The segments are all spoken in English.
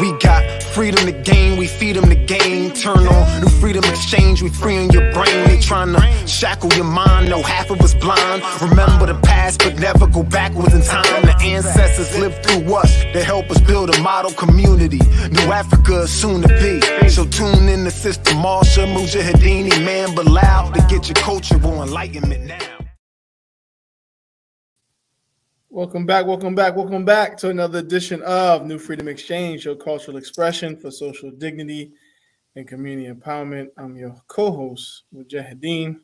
We got freedom to gain, we feed them the game. Turn on new freedom exchange, we freeing your brain. They trying to shackle your mind, no half of us blind. Remember the past, but never go backwards in time. The ancestors lived through us, they help us build a model community. New Africa is soon to be. So tune in to Sister Marsha, Mujahideen, Imam Bilal, to get your cultural enlightenment now. Welcome back to another edition of New Freedom Exchange, your cultural expression for social dignity and community empowerment. I'm your co-host, Mujahideen,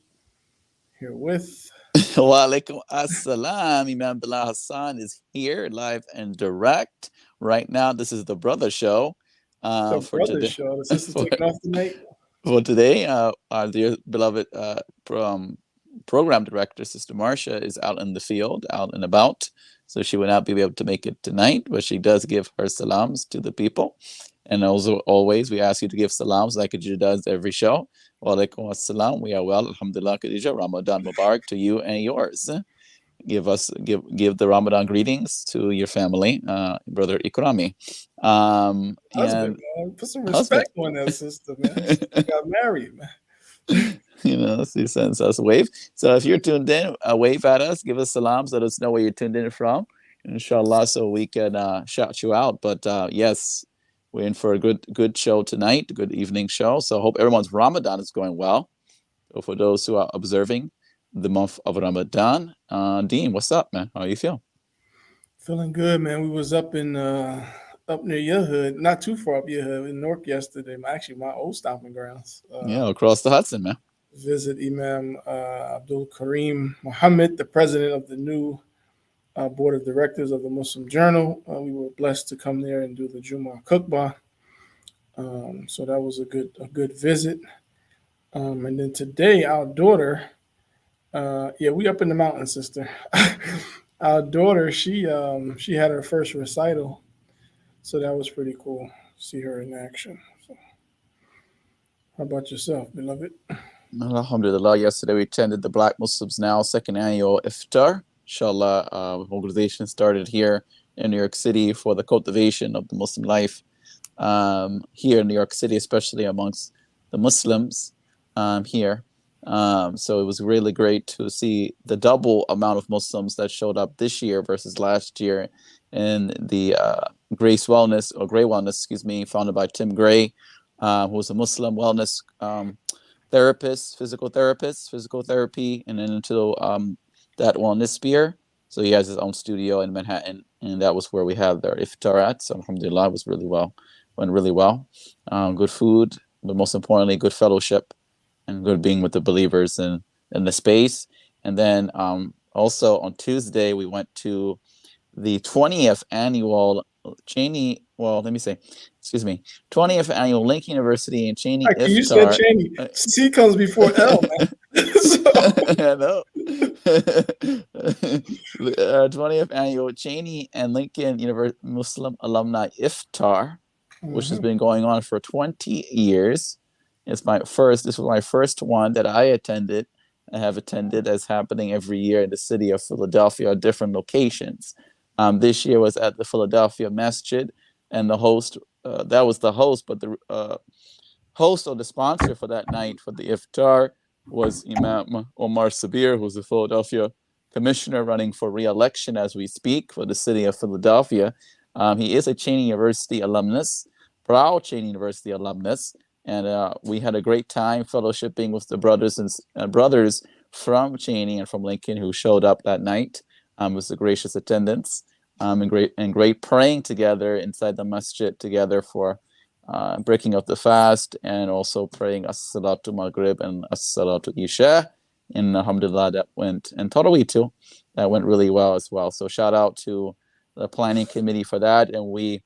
here with... Wa alaikum assalam. Imam Bilal Hassan is here, live and direct. Right now, this is the Brother Show. For today. Show. The sister's taking off tonight. For today, our dear beloved program director, Sister Marsha, is out in the field, out and about. So she will not be able to make it tonight, but she does give her salams to the people. And also, always, we ask you to give salams like she does every show. Wa alaikum assalam. We are well, alhamdulillah, Khadija. Ramadan Mubarak to you and yours. Give the Ramadan greetings to your family, Brother Ikrami. Husband, man. Put some respect on that sister, man. She got married, man. She sends us a wave. So if you're tuned in, wave at us, give us salams, let us know where you're tuned in from, inshallah, so we can shout you out. But yes, we're in for a good show tonight, a good evening show. So I hope everyone's Ramadan is going well. So for those who are observing the month of Ramadan, Deen, what's up, man? How you feel? Feeling good, man. We was up near your hood, not too far up your hood, in Newark yesterday. Actually, my old stomping grounds. Across the Hudson, man. Visit Imam Abdul Kareem Muhammad, the president of the new board of directors of the Muslim Journal. We were blessed to come there and do the Jummah Khutbah. So that was a good visit. And then today, our daughter, we up in the mountains, sister. Our daughter, she had her first recital. So that was pretty cool. See her in action. So, how about yourself, beloved? Alhamdulillah. Yesterday we attended the Black Muslims Now second annual iftar. Inshallah, organization started here in New York City for the cultivation of the Muslim life here in New York City, especially amongst the Muslims here. So it was really great to see the double amount of Muslims that showed up this year versus last year in the Gray Wellness, founded by Tim Gray, who's a Muslim wellness therapist, physical therapy, and then into that wellness sphere. So he has his own studio in Manhattan, and that was where we had their iftar at. So alhamdulillah, it was went really well. Good food, but most importantly, good fellowship and good being with the believers in the space. And then also on Tuesday, we went to the 20th annual 20th annual Link University in Cheney iftar. You said Cheney. C comes before L, man. I know. 20th annual Cheney and Lincoln University Muslim Alumni Iftar, which has been going on for 20 years. This was my first one that I attended. I have attended, as happening every year in the city of Philadelphia at different locations. This year was at the Philadelphia Masjid, and the host, that was the host, but the host or the sponsor for that night for the iftar was Imam Omar Sabir, who's the Philadelphia commissioner running for re-election as we speak for the city of Philadelphia. He is a Cheney University alumnus, proud Cheney University alumnus, and we had a great time fellowshipping with the brothers from Cheney and from Lincoln who showed up that night. It was a gracious attendance and great praying together inside the masjid together for breaking up the fast, and also praying as-salatu maghrib and as-salatu isha. And alhamdulillah, that went, and Tarawih too, that went really well as well. So shout out to the planning committee for that, and we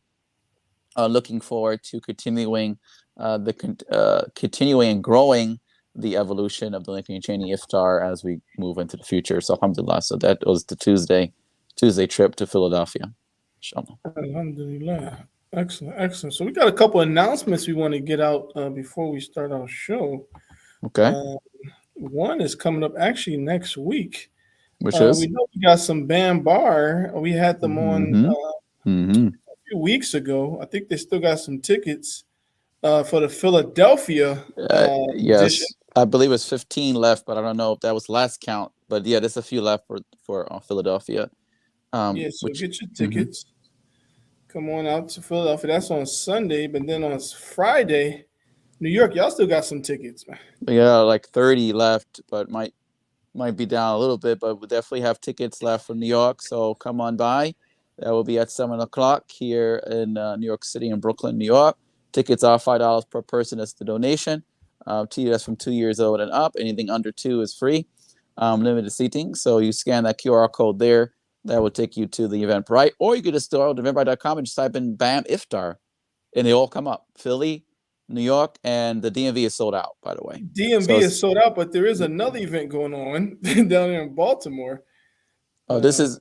are looking forward to continuing and growing the evolution of the Lincoln Cheney Iftar as we move into the future. So alhamdulillah, so that was the Tuesday trip to Philadelphia. Inshallah. Alhamdulillah. Excellent. So we got a couple announcements we want to get out before we start our show. Okay. One is coming up actually next week. Which is? We know we got some Bam Bar. We had them on a few weeks ago. I think they still got some tickets for the Philadelphia edition. Yes, I believe it's 15 left, but I don't know if that was last count. But yeah, there's a few left for Yeah, Philadelphia. so Which get your mhm. tickets. Come on out to Philadelphia. That's on Sunday, but then on Friday, New York, y'all still got some tickets, man. Yeah, like 30 left, but might be down a little bit, but we definitely have tickets left from New York. So come on by. That will be at 7 o'clock here in New York City and Brooklyn, New York. Tickets are $5 per person. That's the donation. That's from 2 years old and up. Anything under two is free. Limited seating. So you scan that QR code there. That will take you to the Eventbrite. Or you could just go to eventbrite.com and just type in BAM Iftar. And they all come up. Philly, New York, and the DMV is sold out, by the way. DMV So is sold out, but there is another event going on down there in Baltimore. this is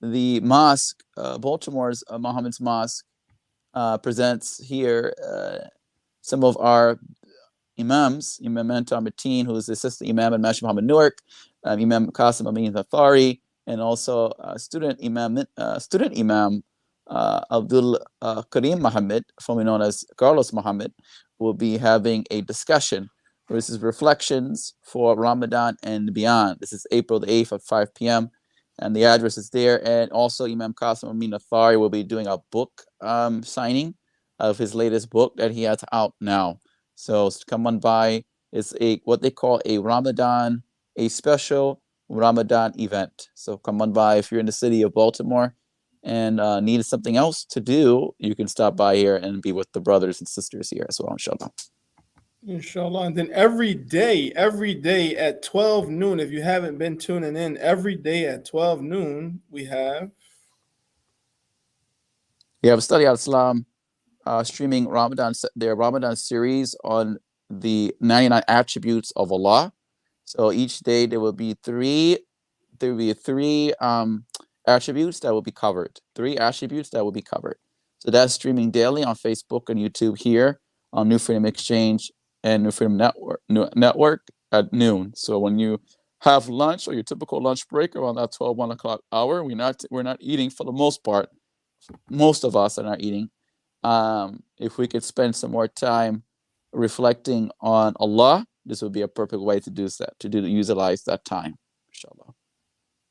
the mosque, Baltimore's Muhammad's Mosque, presents here some of our imams, Imam Antar Mateen, who is the assistant imam, and Marsha Muhammad Newark, Imam Qasim Amin Thari, and also student imam Abdul Karim Muhammad, formerly known as Carlos Muhammad, will be having a discussion. This is reflections for Ramadan and beyond. This is April the 8th at 5 p.m. And the address is there. And also Imam Qasim Amin Thari will be doing a book signing of his latest book that he has out now. So come on by. It's what they call a special Ramadan event. So come on by if you're in the city of Baltimore and need something else to do. You can stop by here and be with the brothers and sisters here as well, inshallah. Inshallah. And then every day at 12 noon, if you haven't been tuning in, every day at 12 noon, we have Study Al Islam streaming their Ramadan series on the 99 attributes of Allah. So each day there will be three attributes that will be covered. 3 attributes that will be covered. So that's streaming daily on Facebook and YouTube here on New Freedom Exchange and New Freedom Network at noon. So when you have lunch or your typical lunch break around that 1 o'clock hour, we're not eating for the most part. Most of us are not eating. If we could spend some more time reflecting on Allah, this would be a perfect way to do that, utilize that time, inshallah.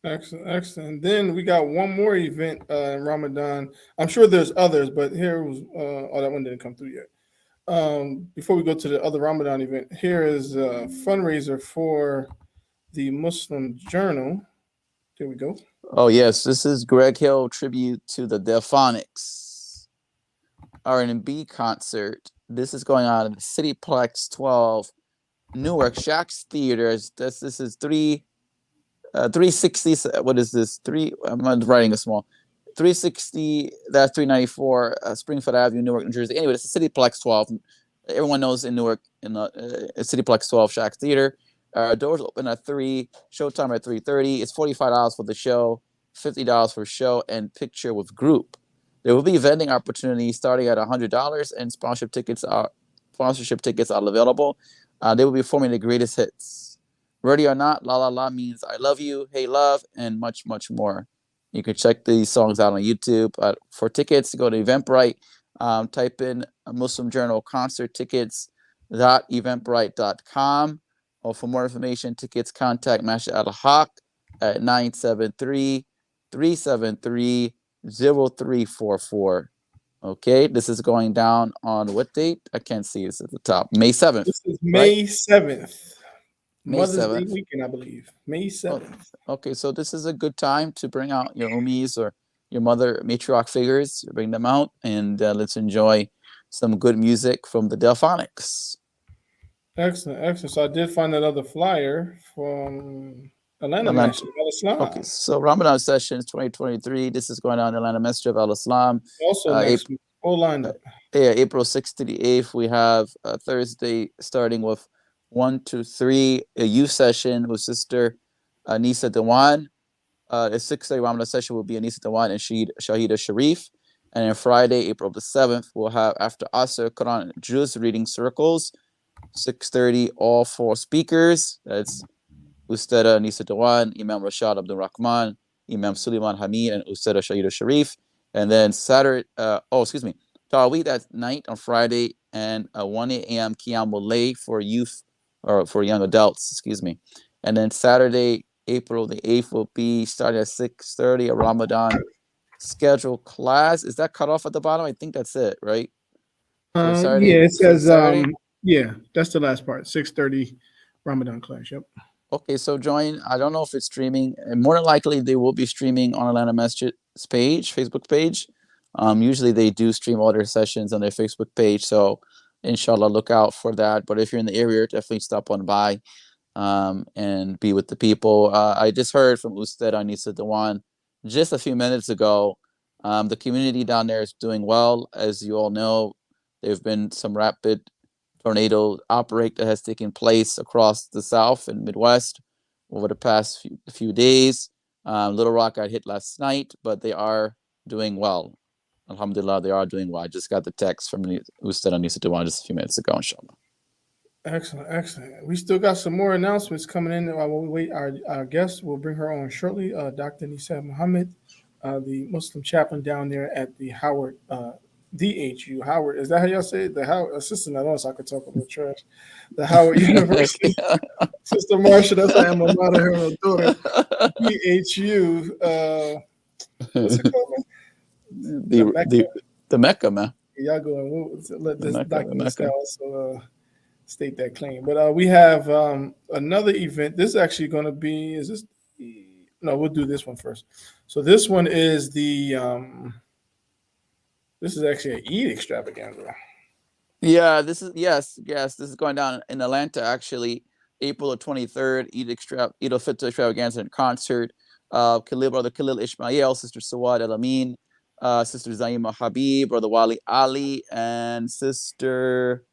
excellent. Then we got one more event in Ramadan. I'm sure there's others, but here was that one didn't come through yet. Before we go to the other Ramadan event, here is a fundraiser for the Muslim Journal. There we go. Oh yes, this is Greg Hill tribute to the Delphonics R&B concert. This is going on in the Cityplex 12, Newark Shacks Theaters. This is 360. What is this? I'm writing a small. 360. That's 394 Springfield Avenue, Newark, New Jersey. Anyway, it's the Cityplex 12. Everyone knows in Newark, in Cityplex 12 Shacks Theater. Doors open at 3. Showtime at 3:30. It's $45 for the show, $50 for show and picture with group. There will be vending opportunities starting at $100, and sponsorship tickets are available. They will be performing the greatest hits. Ready or Not, La La La means I love you, Hey Love, and much, much more. You can check these songs out on YouTube. For tickets, go to Eventbrite. Type in Muslim Journal concert tickets.eventbrite.com. Or for more information, tickets, contact Marsha Al-Haq at 973-373-0344. Okay, this is going down on what date? I can't see. It's at the top. May 7th. This is May 7th. May Mother's 7th. Day weekend, I believe. May 7th. Okay, so this is a good time to bring out your ummis or your mother matriarch figures. Bring them out and let's enjoy some good music from the Delphonics. Excellent. So I did find another flyer from Atlanta Masjid of Al-Islam. Okay, so Ramadan Sessions 2023. This is going on in Atlanta Masjid of Al-Islam. Also next week, all lined up. Yeah, April 6th to the 8th. We have Thursday starting with 1 to 3, a youth session with Sister Nisa Dewan. The 6th Ramadan session will be Anisa Dewan and Shahida Sharif. And then Friday, April the 7th, we'll have after Asr Quran Juz reading circles. 6:30, all 4 speakers. That's Ustada Nisa Dewan, Imam Rashad Abdul Rahman, Imam Suleiman Hamid and Ustad Shahid Sharif. And then Tawheed at night on Friday, and 1 a.m. Qiyamul Layl for youth, or for young adults, excuse me. And then Saturday, April the 8th will be starting at 6:30, a Ramadan scheduled class. Is that cut off at the bottom? I think that's it, right? For Saturday, Yeah, it says Saturday. yeah, that's the last part. 6:30 Ramadan class. Yep. Okay, so join. I don't know if it's streaming. And more than likely, they will be streaming on Atlanta Masjid's page, Facebook page. Usually, they do stream all their sessions on their Facebook page. So, inshallah, look out for that. But if you're in the area, definitely stop on by and be with the people. I just heard from Ustad Anisa Dewan just a few minutes ago. The community down there is doing well. As you all know, there have been some rapid tornado outbreak that has taken place across the South and Midwest over the past few days. Little Rock got hit last night, but they are doing well. Alhamdulillah, they are doing well. I just got the text from Ustad Anisa Dewan just a few minutes ago, inshallah. Excellent. We still got some more announcements coming in while we wait. Our guest, we'll bring her on shortly. Dr. Nisa Muhammad, the Muslim chaplain down there at the Howard DHU. Howard, is that how y'all say it? The Howard assistant. I know so I could talk about trash. The Howard University. Sister Marsha, that's how I'm about her daughter. DHU. What's it called, man? The Mecca, man. Y'all going? Let this Dr. also state that claim. But we have another event. This is actually going to be. Is this? No, we'll do this one first. So this one is the. This is actually an Eid extravaganza. Yeah, this is yes. This is going down in Atlanta actually, April 23rd. Eid al-Fitr extravaganza and concert. Brother Khalil Ismail, Sister Sawad El Amin, Sister Zaima Habib, Brother Wali Ali, and Sister.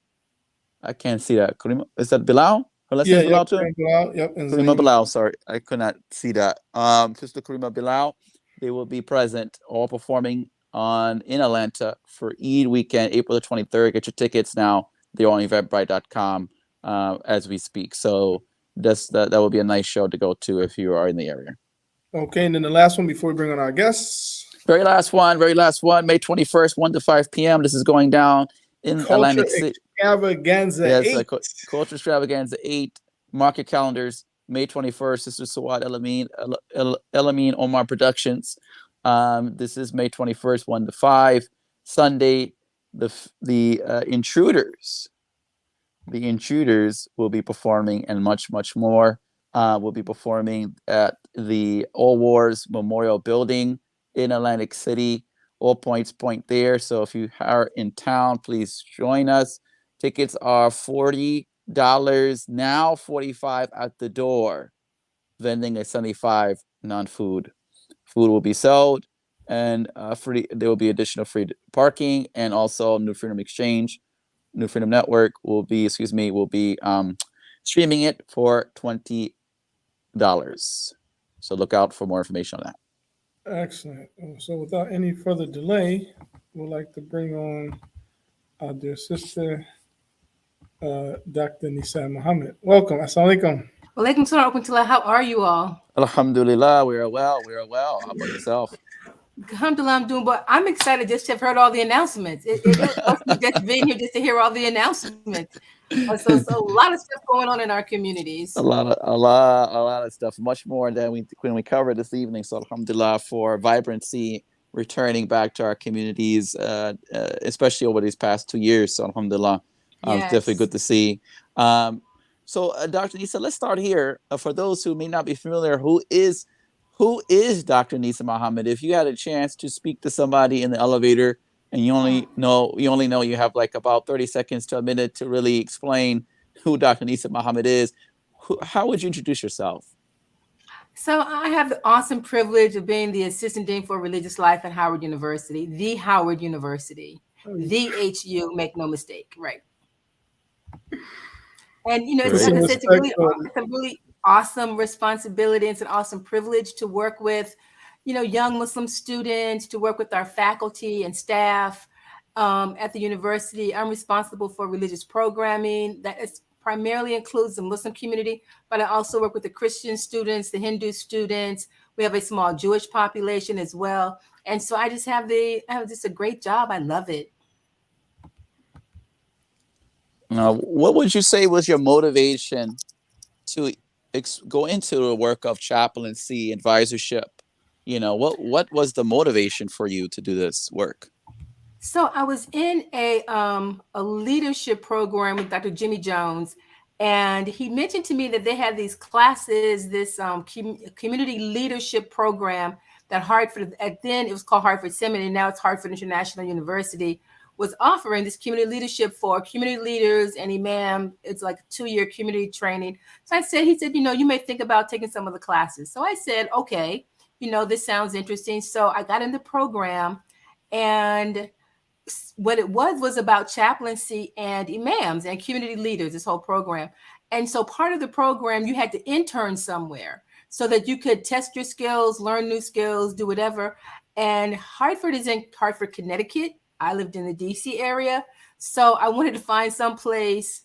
I can't see that. Is that Bilal? Her last name is Bilal too? Bilal, yep. Karima Bilal, sorry. I could not see that. Sister Karima Bilal, they will be present, all performing in Atlanta for Eid weekend, April the 23rd. Get your tickets now. They're on eventbrite.com as we speak. So that will be a nice show to go to if you are in the area. Okay, and then the last one before we bring on our guests. Very last one, May 21st, 1 to 5 p.m. This is going down in Atlantic City. Extravaganza 8. Culture Extravaganza 8. Mark your calendars. May 21st, Sister Sawad El Amin Omar Productions. This is May 21st, 1 to 5. Sunday, the Intruders. The Intruders will be performing, and much, much more will be performing at the All Wars Memorial Building in Atlantic City. All points point there. So if you are in town, please join us. Tickets are $40 now, $45 at the door. Vending is $75, non-food. Food will be sold, and there will be additional free parking, and also New Freedom Exchange, New Freedom Network will be streaming it for $20. So look out for more information on that. Excellent. So without any further delay, we'd like to bring on our dear sister, Dr. Nisa Muhammad. Welcome. Assalamu alaikum. Walaikum salam. How are you all? Alhamdulillah, we are well. How about yourself? Alhamdulillah, I'm doing well. I'm excited just to have heard all the announcements. It just being here just to hear all the announcements. So a lot of stuff going on in our communities. A lot of stuff, much more than we covered this evening. So alhamdulillah for vibrancy returning back to our communities, especially over these past 2 years. So alhamdulillah, Yes. it's definitely good to see. So Dr. Nisa, let's start here. For those who may not be familiar, who is Dr. Nisa Muhammad? If you had a chance to speak to somebody in the elevator, and you only know you have like about 30 seconds to a minute to really explain who Dr. Nisa Muhammad is, how would you introduce yourself? So I have the awesome privilege of being the Assistant Dean for Religious Life at Howard University, the Howard University, the HU, make no mistake, right? And it's like I said, it's a really awesome responsibility. It's an awesome privilege to work with young Muslim students, to work with our faculty and staff at the university. I'm responsible for religious programming. That is primarily includes the Muslim community, but I also work with the Christian students, the Hindu students. We have a small Jewish population as well. And so I just have just a great job. I love it. What would you say was your motivation to go into the work of chaplaincy, advisorship? What was the motivation for you to do this work? So I was in a leadership program with Dr. Jimmy Jones, and he mentioned to me that they had these classes, this community leadership program that Hartford, then it was called Hartford Seminary, now it's Hartford International University, was offering this community leadership for community leaders and imam. It's like a 2-year community training. So he said, you may think about taking some of the classes. So I said, okay, this sounds interesting. So I got in the program, and what it was about chaplaincy and imams and community leaders, this whole program. And so part of the program, you had to intern somewhere so that you could test your skills, learn new skills, do whatever. And Hartford is in Hartford, Connecticut. I lived in the DC area. So I wanted to find some place,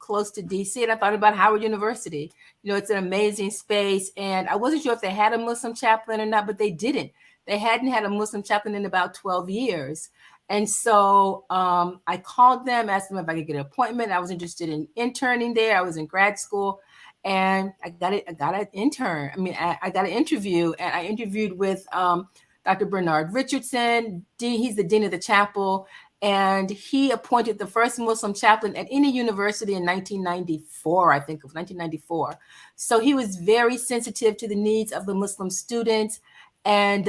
close to DC. And I thought about Howard University. It's an amazing space. And I wasn't sure if they had a Muslim chaplain or not, but they didn't. They hadn't had a Muslim chaplain in about 12 years. And so I called them, asked them if I could get an appointment. I was interested in interning there. I was in grad school, and I got an intern. I got an interview, and I interviewed with Dr. Bernard Richardson. He's the dean of the chapel, and he appointed the first Muslim chaplain at any university in 1994, I think it was 1994. So he was very sensitive to the needs of the Muslim students, and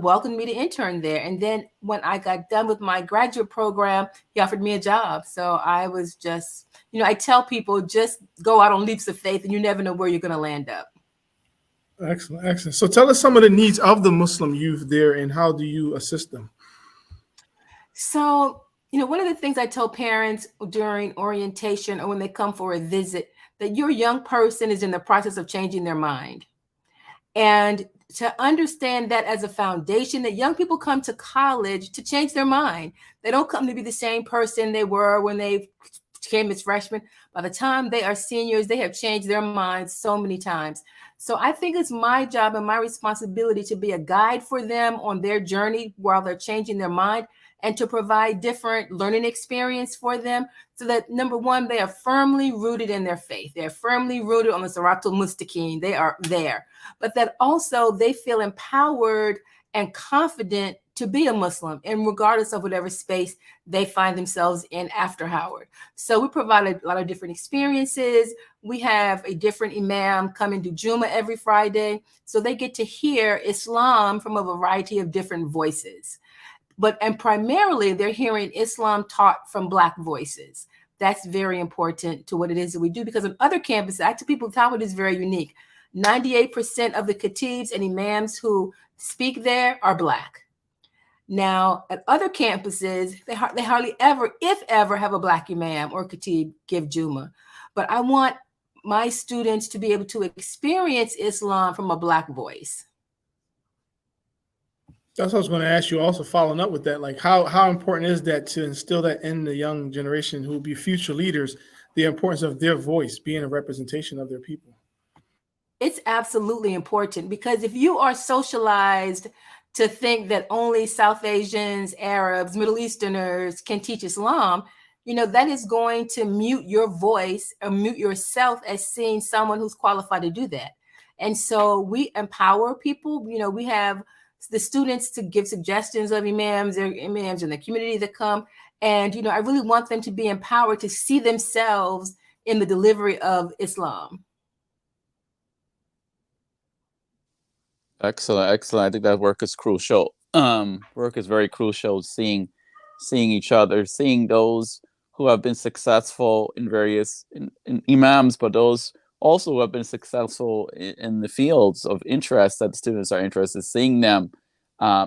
welcomed me to intern there. And then when I got done with my graduate program, he offered me a job. So I was just, I tell people, just go out on leaps of faith, and you never know where you're going to land up. Excellent, excellent. So tell us some of the needs of the Muslim youth there, and how do you assist them? So, one of the things I tell parents during orientation or when they come for a visit, that your young person is in the process of changing their mind. And to understand that as a foundation, that young people come to college to change their mind. They don't come to be the same person they were when they came as freshmen. By the time they are seniors, they have changed their minds so many times. So I think it's my job and my responsibility to be a guide for them on their journey while they're changing their mind, and to provide different learning experience for them, so that, number one, they are firmly rooted in their faith. They're firmly rooted on the Siratul Mustaqim. They are there. But that also they feel empowered and confident to be a Muslim, and regardless of whatever space they find themselves in after Howard. So we provide a lot of different experiences. We have a different imam come and do Jummah every Friday. So they get to hear Islam from a variety of different voices. And primarily they're hearing Islam taught from Black voices. That's very important to what it is that we do, because on other campuses, I tell people Howard is very unique. 98% of the khatibs and imams who speak there are Black. Now, at other campuses, they hardly ever, if ever, have a Black imam or khatib give Jummah. But I want my students to be able to experience Islam from a Black voice. That's what I was going to ask you, also following up with that. Like, how important is that to instill that in the young generation who will be future leaders, the importance of their voice being a representation of their people? It's absolutely important, because if you are socialized to think that only South Asians, Arabs, Middle Easterners can teach Islam, that is going to mute your voice or mute yourself as seeing someone who's qualified to do that. And so we empower people. We have the students to give suggestions of imams in the community that come. And, I really want them to be empowered to see themselves in the delivery of Islam. Excellent, excellent. I think that work is crucial. Work is very crucial. Seeing each other, seeing those who have been successful in various in imams, but those also who have been successful in the fields of interest that the students are interested. Seeing them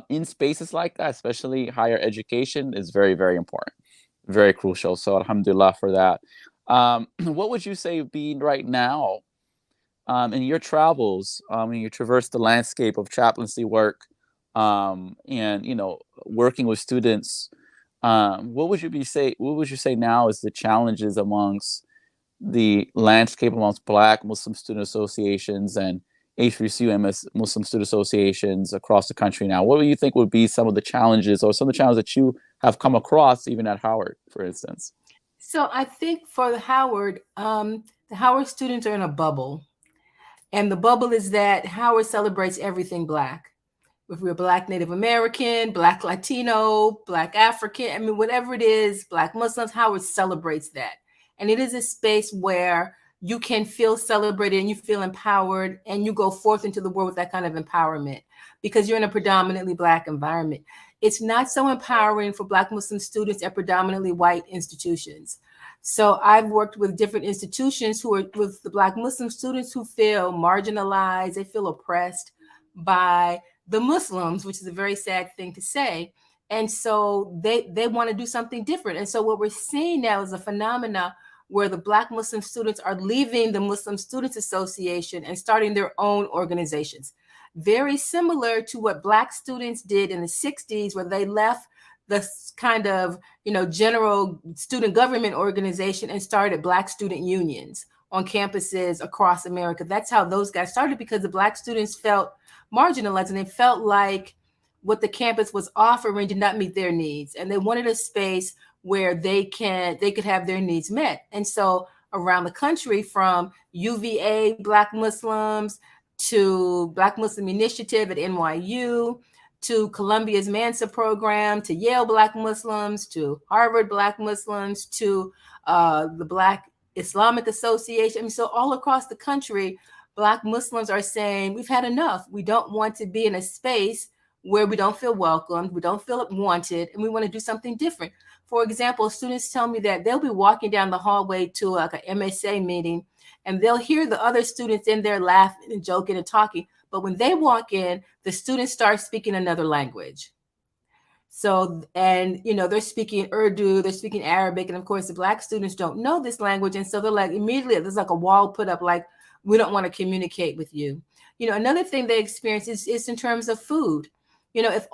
in spaces like that, especially higher education, is very, very important, very crucial. So alhamdulillah for that. What would you say being right now in your travels, when you traverse the landscape of chaplaincy work, and working with students, what would you say now is the challenges amongst the landscape amongst Black Muslim student associations and HBCU Muslim student associations across the country now? What do you think would be some of the challenges or some of the challenges that you have come across even at Howard, for instance? So I think for the Howard students are in a bubble. And the bubble is that Howard celebrates everything Black. If we're Black Native American, Black Latino, Black African, I mean, whatever it is, Black Muslims, Howard celebrates that. And it is a space where you can feel celebrated and you feel empowered and you go forth into the world with that kind of empowerment because you're in a predominantly Black environment. It's not so empowering for Black Muslim students at predominantly white institutions. So I've worked with different institutions who are with the Black Muslim students who feel marginalized, they feel oppressed by the Muslims, which is a very sad thing to say. And so they want to do something different. And so what we're seeing now is a phenomena where the Black Muslim students are leaving the Muslim Students Association and starting their own organizations. Very similar to what Black students did in the 60s, where they left the kind of, general student government organization and started Black student unions on campuses across America. That's how those guys started, because the Black students felt marginalized and they felt like what the campus was offering did not meet their needs. And they wanted a space where they could have their needs met. And so around the country, from UVA Black Muslims to Black Muslim Initiative at NYU, to Columbia's Mansa program, to Yale Black Muslims, to Harvard Black Muslims, to the Black Islamic Association. I mean, so all across the country, Black Muslims are saying, we've had enough. We don't want to be in a space where we don't feel welcomed, we don't feel wanted, and we want to do something different. For example, students tell me that they'll be walking down the hallway to like an MSA meeting, and they'll hear the other students in there laughing and joking and talking. But when they walk in, the students start speaking another language. So, and, they're speaking Urdu, they're speaking Arabic. And of course, the Black students don't know this language. And so they're like, immediately, there's like a wall put up, like, we don't want to communicate with you. Another thing they experience is in terms of food. If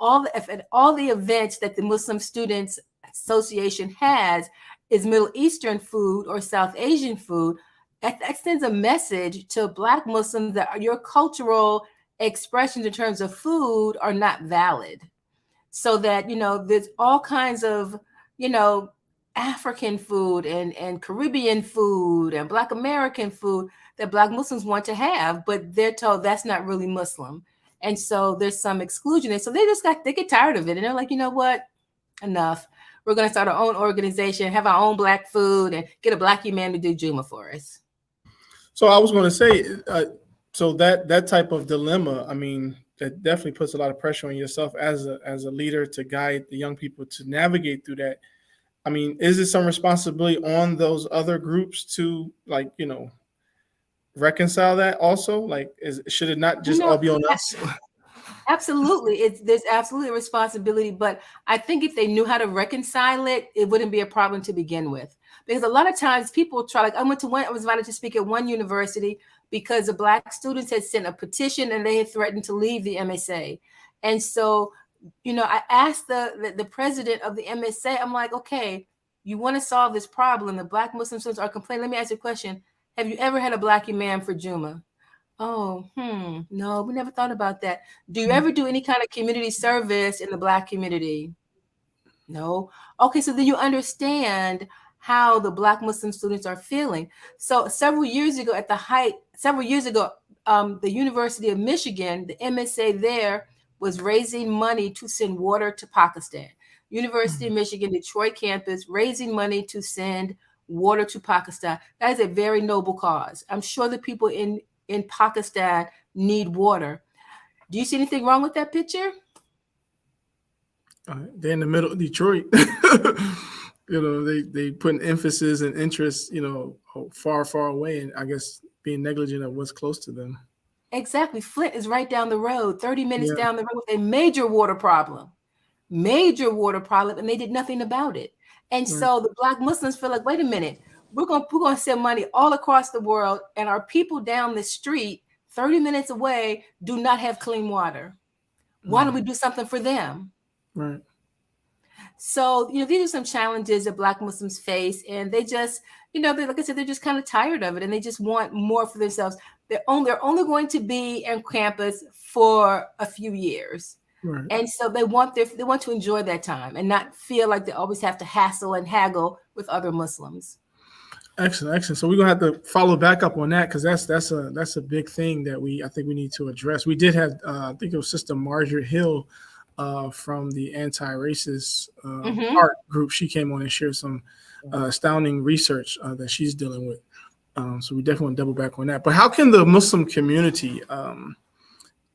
at all the events that the Muslim Students Association has is Middle Eastern food or South Asian food, that sends a message to Black Muslims that your cultural expressions in terms of food are not valid. So that, there's all kinds of, African food and Caribbean food and Black American food that Black Muslims want to have, but they're told that's not really Muslim. And so there's some exclusion. And so they get tired of it. And they're like, you know what? Enough. We're going to start our own organization, have our own Black food, and get a Black man to do Juma for us. So I was going to say, so that type of dilemma, I mean, that definitely puts a lot of pressure on yourself as a leader to guide the young people to navigate through that. I mean, is it some responsibility on those other groups to, like, reconcile that also? Like, should it not just all be on us? Absolutely. There's absolutely a responsibility, but I think if they knew how to reconcile it, it wouldn't be a problem to begin with. Because a lot of times people try, like I was invited to speak at one university because the Black students had sent a petition and they had threatened to leave the MSA. And so, I asked the president of the MSA, I'm like, okay, you want to solve this problem. The Black Muslim students are complaining. Let me ask you a question. Have you ever had a Black imam for Juma? Oh, no, we never thought about that. Do you ever do any kind of community service in the Black community? No. Okay, so then you understand how the Black Muslim students are feeling. So several years ago, the University of Michigan, the MSA there was raising money to send water to Pakistan. University of Michigan, Detroit campus, raising money to send water to Pakistan. That is a very noble cause. I'm sure the people in Pakistan need water. Do you see anything wrong with that picture? They're in the middle of Detroit. They put an emphasis and interest, far, far away, and I guess being negligent of what's close to them. Exactly. Flint is right down the road, 30 minutes down the road, with a major water problem, and they did nothing about it. And so the Black Muslims feel like, wait a minute, we're going to send money all across the world, and our people down the street, 30 minutes away, do not have clean water. Why don't we do something for them? Right. So, these are some challenges that Black Muslims face, and they just, like I said, they're just kind of tired of it, and they just want more for themselves. They're only going to be on campus for a few years. Right. And so they want to enjoy that time and not feel like they always have to hassle and haggle with other Muslims. Excellent, excellent. So we're gonna have to follow back up on that, because that's a big thing that I think we need to address. We did have I think it was Sister Margaret Hill from the anti-racist art group. She came on and shared some astounding research that she's dealing with. So we definitely want to double back on that. But how can the Muslim community,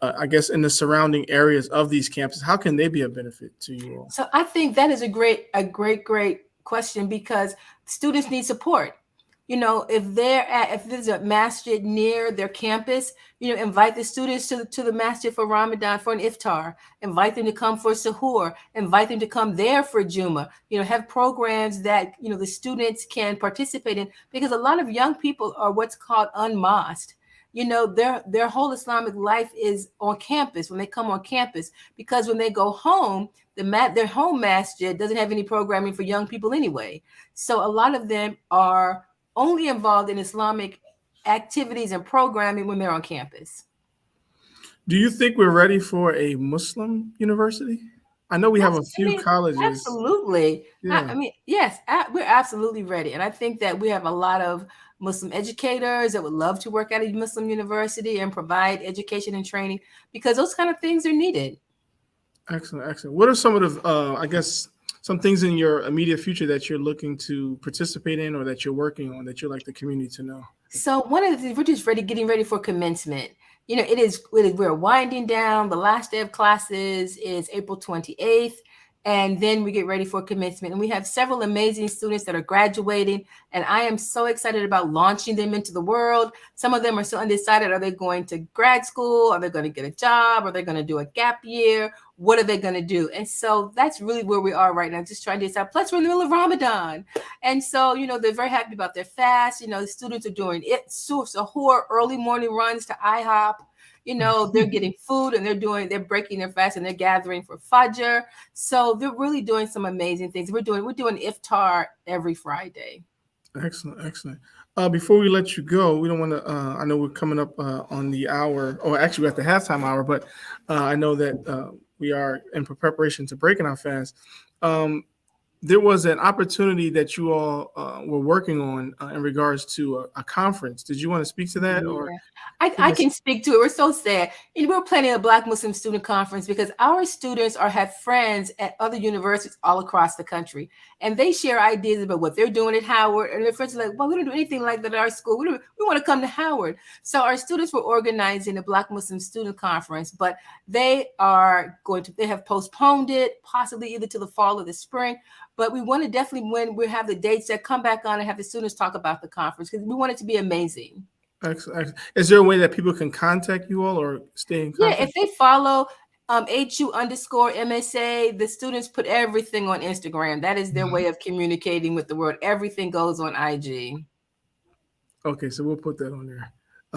I guess, in the surrounding areas of these campuses, how can they be a benefit to you all? So I think that is a great question, because students need support. If there's a masjid near their campus, invite the students to the masjid for Ramadan, for an iftar, invite them to come for suhoor, invite them to come there for Juma, have programs that, the students can participate in, because a lot of young people are what's called unmosqued. Their whole Islamic life is on campus, when they come on campus, because when they go home, their home masjid doesn't have any programming for young people anyway. So a lot of them are only involved in Islamic activities and programming when they're on campus. Do you think we're ready for a Muslim university? I know we have a few colleges. Absolutely. Yeah. Yes, we're absolutely ready. And I think that we have a lot of Muslim educators that would love to work at a Muslim university and provide education and training, because those kind of things are needed. Excellent, excellent. What are some of the, I guess, some things in your immediate future that you're looking to participate in, or that you're working on, that you'd like the community to know? So one of the things, we're just getting ready for commencement. We're winding down. The last day of classes is April 28th. And then we get ready for commencement. And we have several amazing students that are graduating. And I am so excited about launching them into the world. Some of them are still undecided. Are they going to grad school? Are they going to get a job? Are they going to do a gap year? What are they going to do? And so that's really where we are right now, just trying to decide. Plus, we're in the middle of Ramadan. And so, they're very happy about their fast. The students are doing suhoor, early morning runs to IHOP. They're getting food, and they're breaking their fast, and they're gathering for Fajr. So they're really doing some amazing things. We're doing iftar every Friday. Excellent, excellent. Before we let you go, we don't want to, I know we're coming up on the hour, or actually we're at the halftime hour, but I know that we are in preparation to breaking our fast. There was an opportunity that you all were working on in regards to a conference. Did you want to speak to that? Yeah. Or I can speak to it. We're so sad. We're planning a Black Muslim student conference because our students have friends at other universities all across the country, and they share ideas about what they're doing at Howard. And their friends are like, "Well, we don't do anything like that at our school. We want to come to Howard." So our students were organizing a Black Muslim student conference, but they have postponed it, possibly either to the fall or the spring. But we want to definitely, when we have the dates that, come back on and have the students talk about the conference, because we want it to be amazing. Excellent. Is there a way that people can contact you all or stay in contact? Yeah, if they follow HU_MSA, the students put everything on Instagram. That is their way of communicating with the world. Everything goes on IG. Okay, so we'll put that on there.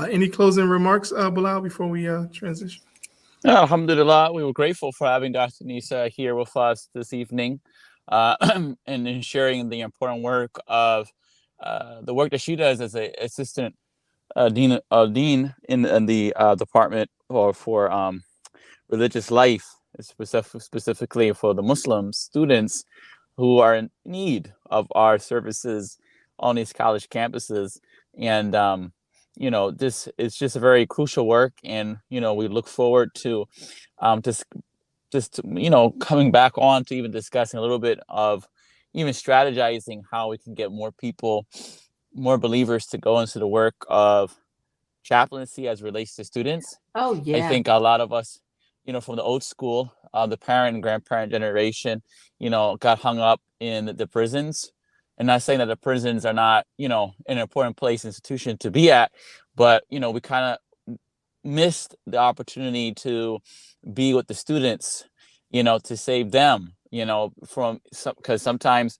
Any closing remarks, Bilal, before we transition? Alhamdulillah, we were grateful for having Dr. Nisa here with us this evening, and in sharing the important work of the work that she does as an assistant dean in the department for religious life, specifically for the Muslim students who are in need of our services on these college campuses. And this is just a very crucial work, and we look forward to coming back on to even discussing a little bit of even strategizing how we can get more believers to go into the work of chaplaincy as relates to students. Oh, yeah. I think a lot of us, from the old school, the parent and grandparent generation, got hung up in the prisons. And not saying that the prisons are not, an important institution to be at, but, we kind of missed the opportunity to be with the students, to save them, because sometimes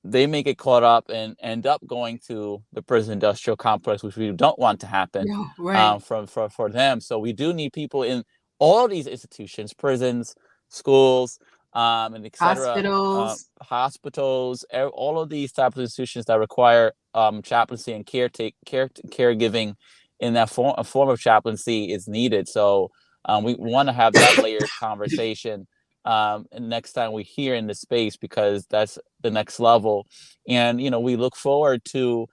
they may get caught up and end up going to the prison industrial complex, which we don't want to happen. No, right. For them. So we do need people in all these institutions, prisons, schools, and etc. Hospitals, All of these types of institutions that require chaplaincy and caregiving in that form of chaplaincy is needed. So we want to have that layered conversation and next time we hear in the space, because that's the next level. And we look forward to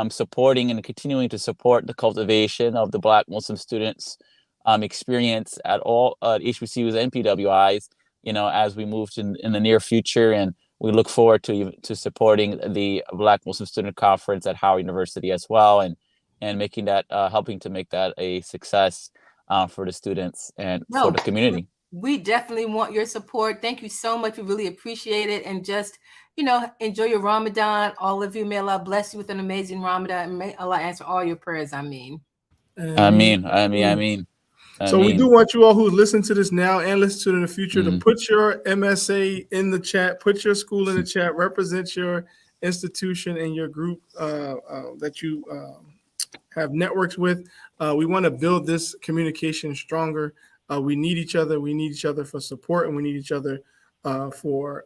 supporting and continuing to support the cultivation of the Black Muslim students experience at all HBCUs and PWIs, as we move in the near future. And we look forward to supporting the Black Muslim Student Conference at Howard University as well, and making that helping to make that a success for the students and for the community. We definitely want your support. Thank you so much. We really appreciate it. And just, enjoy your Ramadan. All of you, may Allah bless you with an amazing Ramadan. And may Allah answer all your prayers. Ameen. So we do want you all who listen to this now and listen to it in the future to put your MSA in the chat, put your school in the chat, represent your institution and your group that you have networks with. We want to build this communication stronger. We need each other. We need each other for support, and we need each other for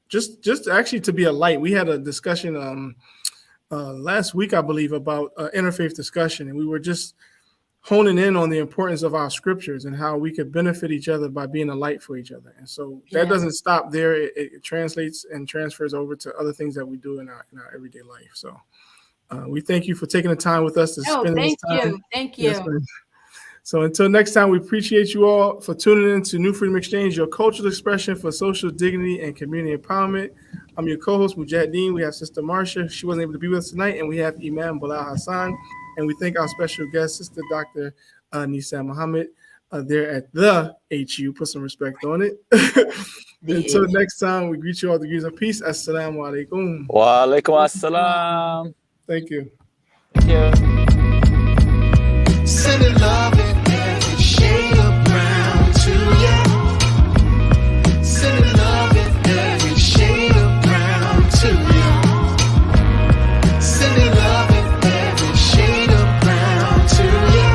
just actually to be a light. We had a discussion last week, I believe, about interfaith discussion, and we were just honing in on the importance of our scriptures and how we could benefit each other by being a light for each other. And so that doesn't stop there. It translates and transfers over to other things that we do in our everyday life. So we thank you for taking the time with us to spend this time. Thank you. Yes, so until next time, we appreciate you all for tuning in to New Freedom Exchange, your cultural expression for social dignity and community empowerment. I'm your co-host, Mujahideen. We have Sister Marsha. She wasn't able to be with us tonight. And we have Imam Bilal Hassan. And we thank our special guest, Sister Dr. Nisa Muhammad, there at the HU. Put some respect on it. Until next time, we greet you all with degrees of peace. Assalamu alaikum. Wa alaikum assalam. Thank you. Thank you. Sending love in every shade of brown to you. Sending love in every shade of brown to you. Sending love in every shade of brown to you.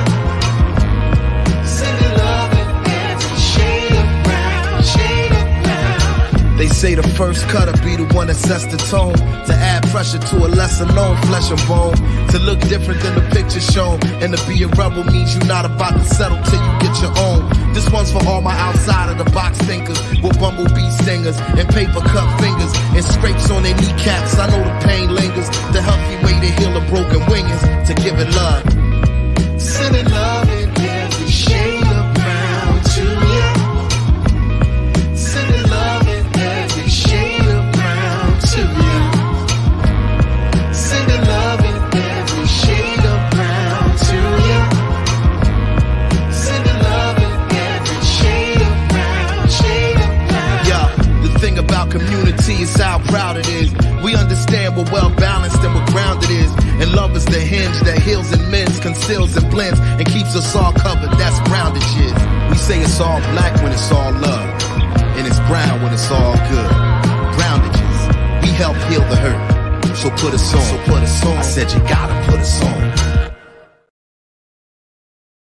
Sending love in every shade of brown, shade of brown. They say the first cutter be the one that sets the tone, to add pressure to a lesser known flesh and bone, to look different than the picture shown, and to be a rebel means you're not about to settle till you get your own. This one's for all my outside of the box thinkers, with bumblebee stingers and paper cut fingers and scrapes on their kneecaps. I know the pain lingers. The healthy way to heal a broken wing is to give it love. Sending love in every shade of brown to you. Sending love in every shade of brown to you. Sending love in every shade of brown to you. Sending love in every shade of brown, shade of brown. Yeah, the thing about community is how proud it is. We understand what well balanced and what grounded is. And love is the hinge that heals and mends, conceals and blends, and keeps us all covered. That's grounded shit. We say it's all black when it's all love, and it's brown when it's all good. Groundages, we help heal the hurt. So put us on. I said you gotta put us on.